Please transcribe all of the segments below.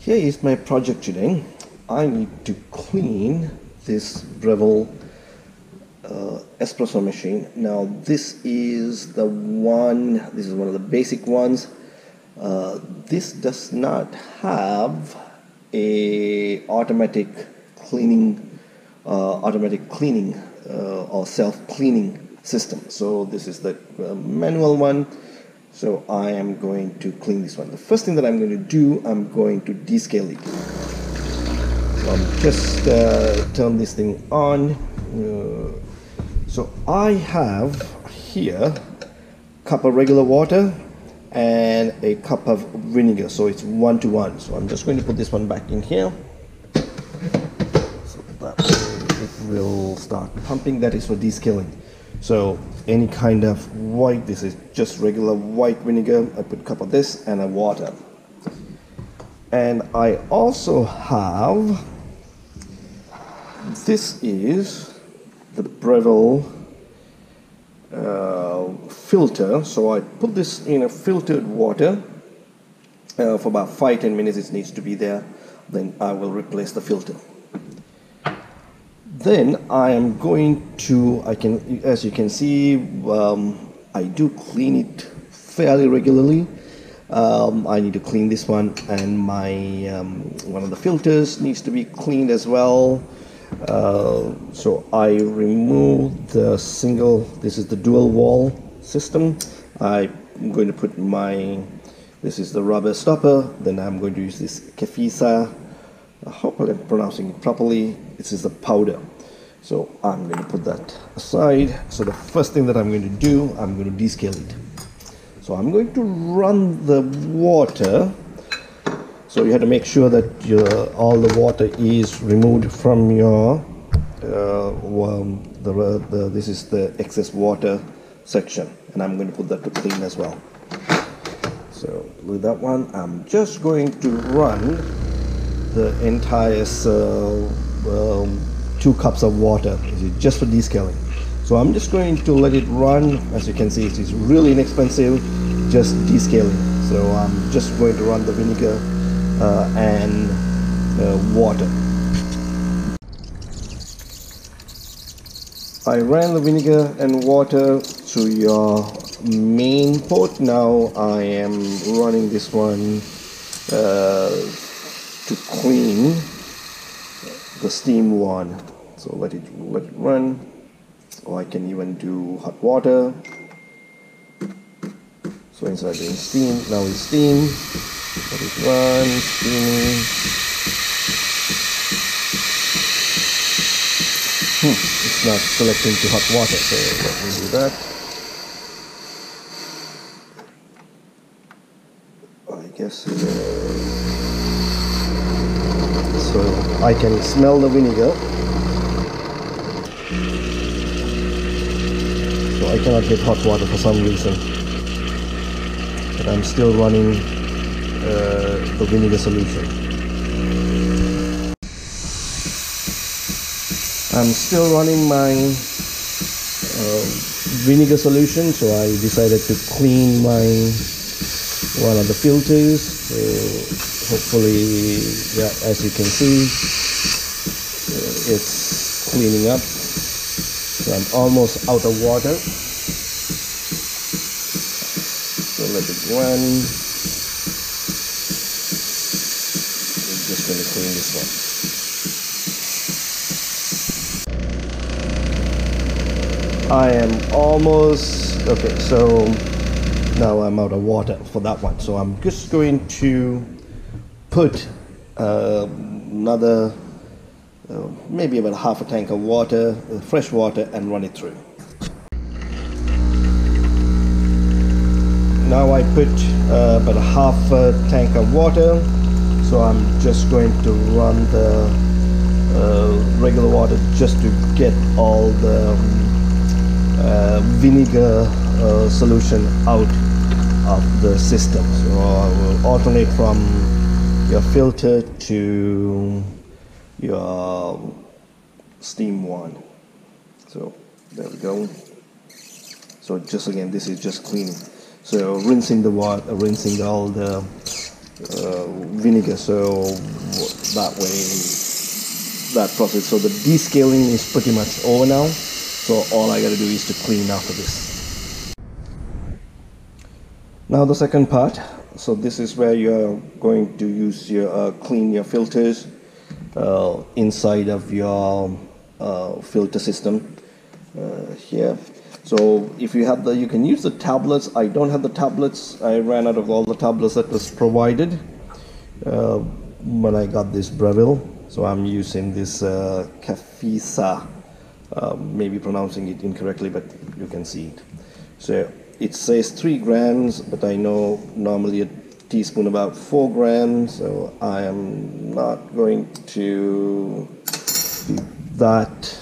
Here is my project today. I need to clean this Breville espresso machine. Now this is one of the basic ones. This does not have a automatic cleaning or self-cleaning system. So this is the manual one. So I am going to clean this one. The first thing that I'm going to do, I'm going to descale it. So I'm just turn this thing on. So I have here a cup of regular water and a cup of vinegar. So it's 1 to 1. So I'm just going to put this one back in here. So that way it will start pumping. That is for descaling. So any kind of white, this is just regular white vinegar. I put a cup of this and a water. And I also have, this is the Breville filter. So I put this in a filtered water for about 5-10 minutes. It needs to be there. Then I will replace the filter. Then I am going to, as you can see, I do clean it fairly regularly. I need to clean this one, and my one of the filters needs to be cleaned as well. So I remove the single, this is the dual wall system. I'm going to put this is the rubber stopper. Then I'm going to use this Kefisa. I hope I'm pronouncing it properly. This is the powder. So I'm going to put that aside. So the first thing that I'm going to do, I'm going to descale it. So I'm going to run the water. So you have to make sure that all the water is removed from your this is the excess water section, and I'm going to put that to clean as well. So with that one, I'm just going to run the entire 2 cups of water just for descaling. So I'm just going to let it run. As you can see, it is really inexpensive, just descaling. So I'm just going to run the vinegar and water. I ran the vinegar and water to your main port. Now I am running this one to clean the steam one. So let it run. Or I can even do hot water. So instead of doing steam, now it's steam. Let it run, steaming. It's not selecting to hot water, so let me do that. I guess so I can smell the vinegar. So I cannot get hot water for some reason. But I'm still running the vinegar solution. I'm still running my vinegar solution, so I decided to clean one of the filters. So hopefully, yeah, as you can see, it's cleaning up. So I'm almost out of water. So let it run. I'm just going to clean this one. I am almost, okay, so now I'm out of water for that one. So I'm just going to put another, maybe about half a tank of water, fresh water, and run it through. Now I put about a half a tank of water. So I'm just going to run the regular water just to get all the vinegar solution out of the system. So I will alternate from your filter to your steam one. So there we go. So just again, this is just cleaning. So rinsing the water, rinsing all the vinegar, so that way that process, so the descaling is pretty much over now, so all I gotta do is to clean after this. Now the second part, so this is where you're going to use your clean your filters inside of your filter system here. So if you have you can use the tablets. I don't have the tablets. I ran out of all the tablets that was provided when I got this Breville. So I'm using this Cafisa, maybe pronouncing it incorrectly, but you can see it. So it says 3 grams, but I know normally a teaspoon about 4 grams. So I am not going to be that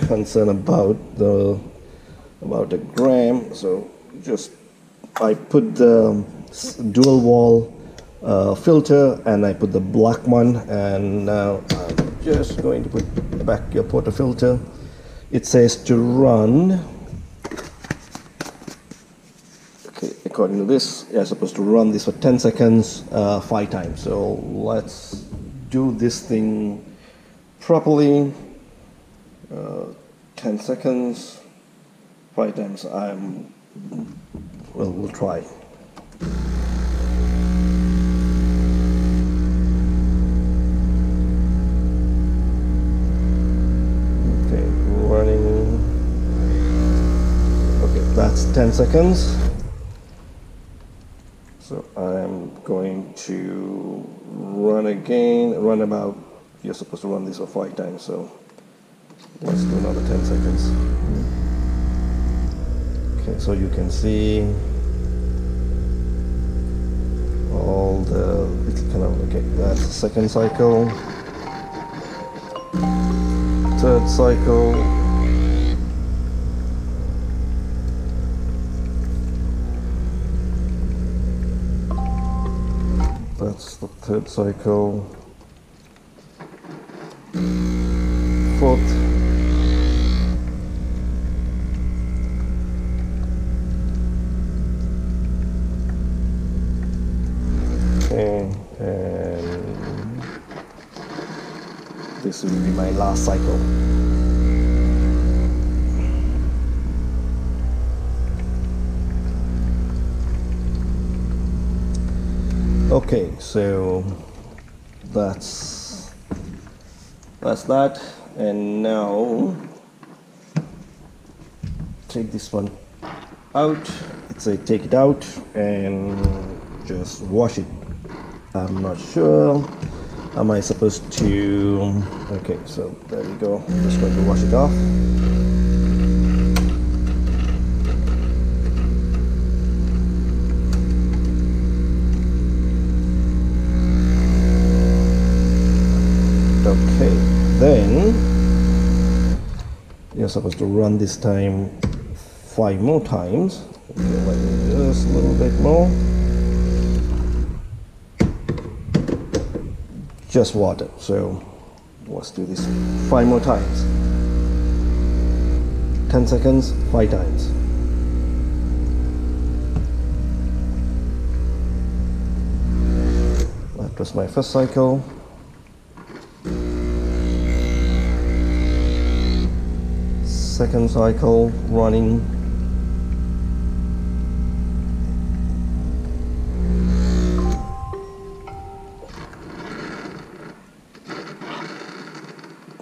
concerned about a gram. So just I put the dual wall filter and I put the black one, and now I'm just going to put back your portafilter. It says to run, okay, according to this you're supposed to run this for 10 seconds 5 times. So let's do this thing properly. 10 seconds 5 times. We'll try. Okay, running. Okay, that's 10 seconds. So I'm going to run again. Run about, you're supposed to run this for 5 times, so let's do another 10 seconds. Okay, so you can see all the little kind of, okay, that's the second cycle, third cycle, that's the third cycle, fourth, and this will be my last cycle. Okay, so that's that, and now take this one out. It's a take it out and just wash it. I'm not sure. Am I supposed to? Okay, so there we go. I'm just going to wash it off. Okay, then you're supposed to run this time 5 more times. Okay, let me just a little bit more. Just water. So let's do this 5 more times. 10 seconds, 5 times. That was my first cycle. Second cycle running.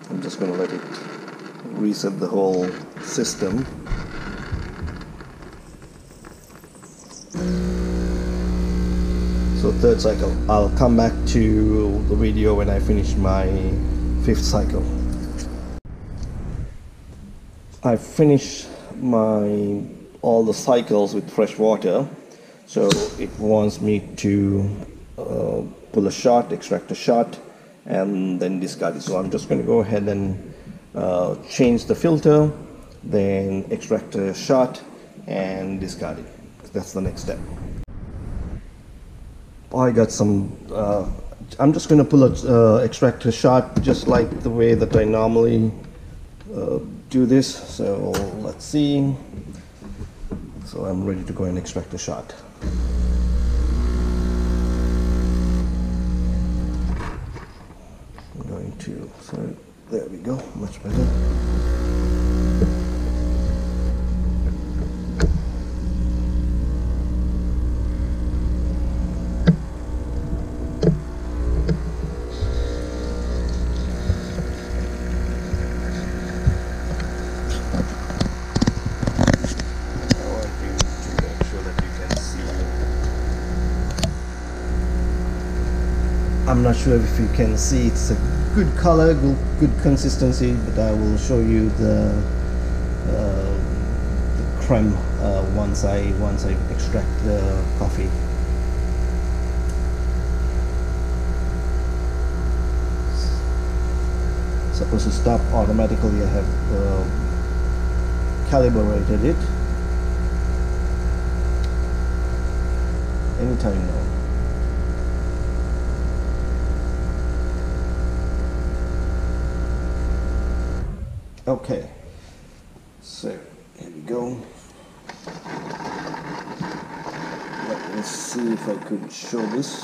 I'm just going to let it reset the whole system. So third cycle. I'll come back to the video when I finish my 5th cycle. I finished all the cycles with fresh water, so it wants me to pull a shot, extract a shot, and then discard it. So I'm just going to go ahead and change the filter, then extract a shot and discard it. That's the next step. I got some. I'm just going to pull extract a shot just like the way that I normally do this. So let's see. So I'm ready to go and extract a shot. So there we go, much better. I'm not sure if you can see, it's a good color, good consistency, but I will show you the creme once I extract the coffee. Supposed to stop automatically. I have calibrated it. Anytime now. Okay, so here we go. Let me see if I could show this.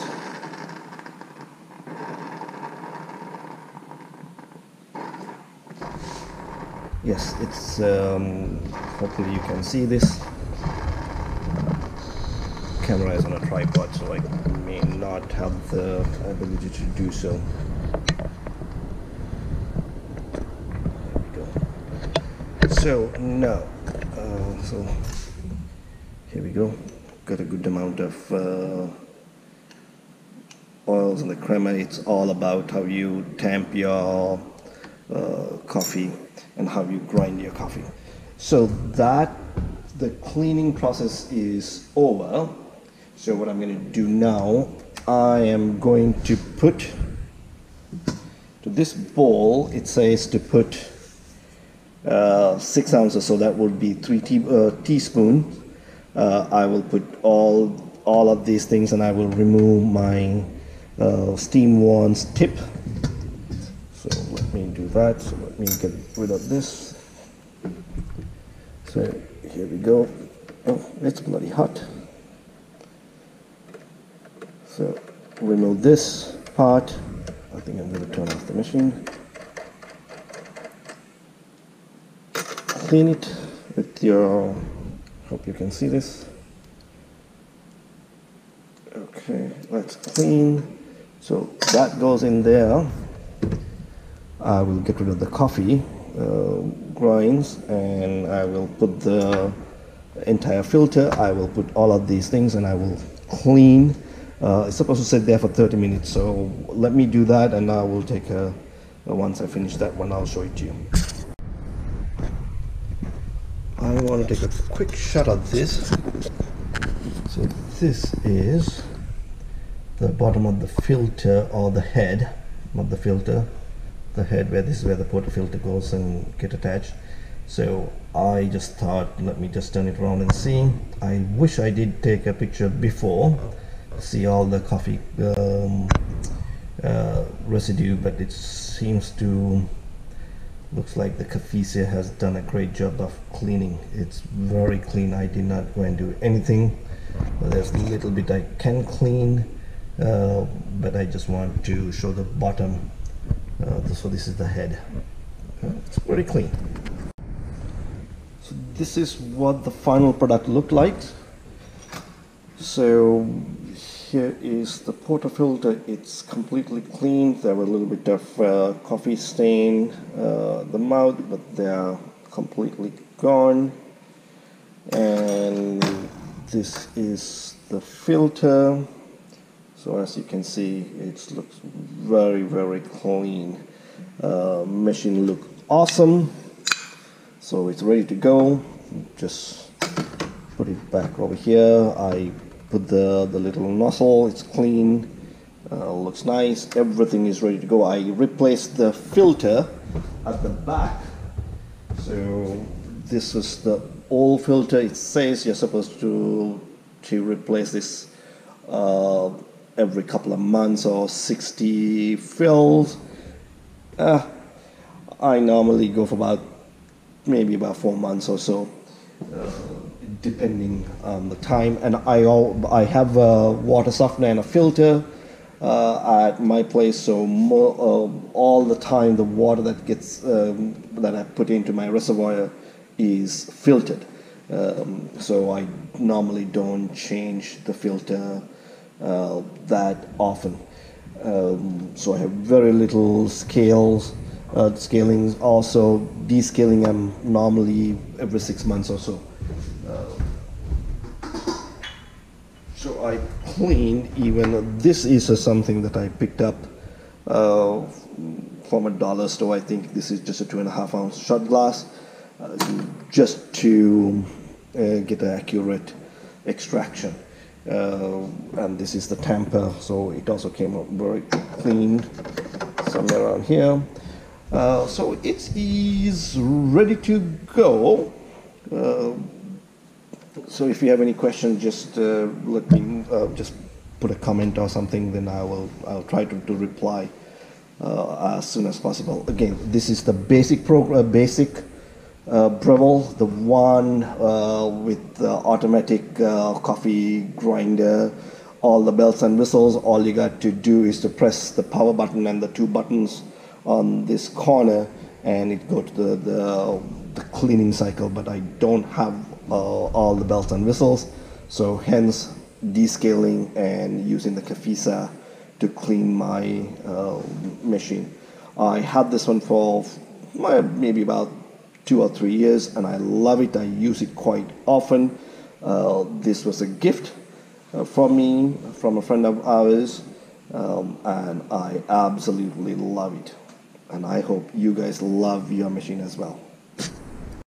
Yes, it's hopefully you can see this. Camera is on a tripod, so I may not have the ability to do so. So now, so here we go. Got a good amount of oils in the crema. It's all about how you tamp your coffee and how you grind your coffee. So that the cleaning process is over. So what I'm going to do now, I am going to put to this bowl. It says to put 6 ounces, so that would be 3 teaspoons. I will put all of these things, and I will remove my steam wands tip. So let me do that. So let me get rid of this. So here we go. Oh, it's bloody hot. So remove this part. I think I'm going to turn off the machine. Clean it with your, hope you can see this. Okay, let's clean. So that goes in there. I will get rid of the coffee grinds, and I will put the entire filter. I will put all of these things, and I will clean. It's supposed to sit there for 30 minutes, so let me do that, and I will take once I finish that one, I'll show it to you. I want to take a quick shot of this. So this is the bottom of the filter, or the head of the filter, the head where this is where the portafilter goes and get attached. So I just thought, let me just turn it around and see. I wish I did take a picture before, see all the coffee residue, but it seems to, looks like the Cafesia has done a great job of cleaning. It's very clean. I did not go and do anything. There's a little bit I can clean, but I just want to show the bottom. So this is the head. It's pretty clean. So this is what the final product looked like. So here is the portafilter. It's completely clean. There were a little bit of coffee stain the mouth, but they are completely gone. And this is the filter. So as you can see, it looks very, very clean. Machine look awesome. So it's ready to go. Just put it back over here. I put the little nozzle. It's clean. Looks nice. Everything is ready to go. I replaced the filter at the back. So this is the old filter. It says you're supposed to replace this every couple of months or 60 fills. I normally go for maybe about 4 months or so, depending on the time. And I have a water softener and a filter. at my place, so all the time the water that gets that I put into my reservoir is filtered. So I normally don't change the filter that often. So I have very little scalings. Also, descaling I'm normally every 6 months or so. So I clean even, this is something that I picked up from a dollar store. I think this is just a 2.5 ounce shot glass, just to get an accurate extraction. And this is the Temp, so it also came out very clean, somewhere around here. So it is ready to go. So if you have any questions, just let me just put a comment or something, then I'll try to reply as soon as possible. Again, this is the basic Breville, the one with the automatic coffee grinder, all the bells and whistles. All you got to do is to press the power button and the 2 buttons on this corner, and it go to the cleaning cycle. But I don't have all the bells and whistles, so hence descaling and using the Kafisa to clean my machine. I had this one for maybe about 2 or 3 years, and I love it. I use it quite often. This was a gift from me, from a friend of ours, and I absolutely love it. And I hope you guys love your machine as well.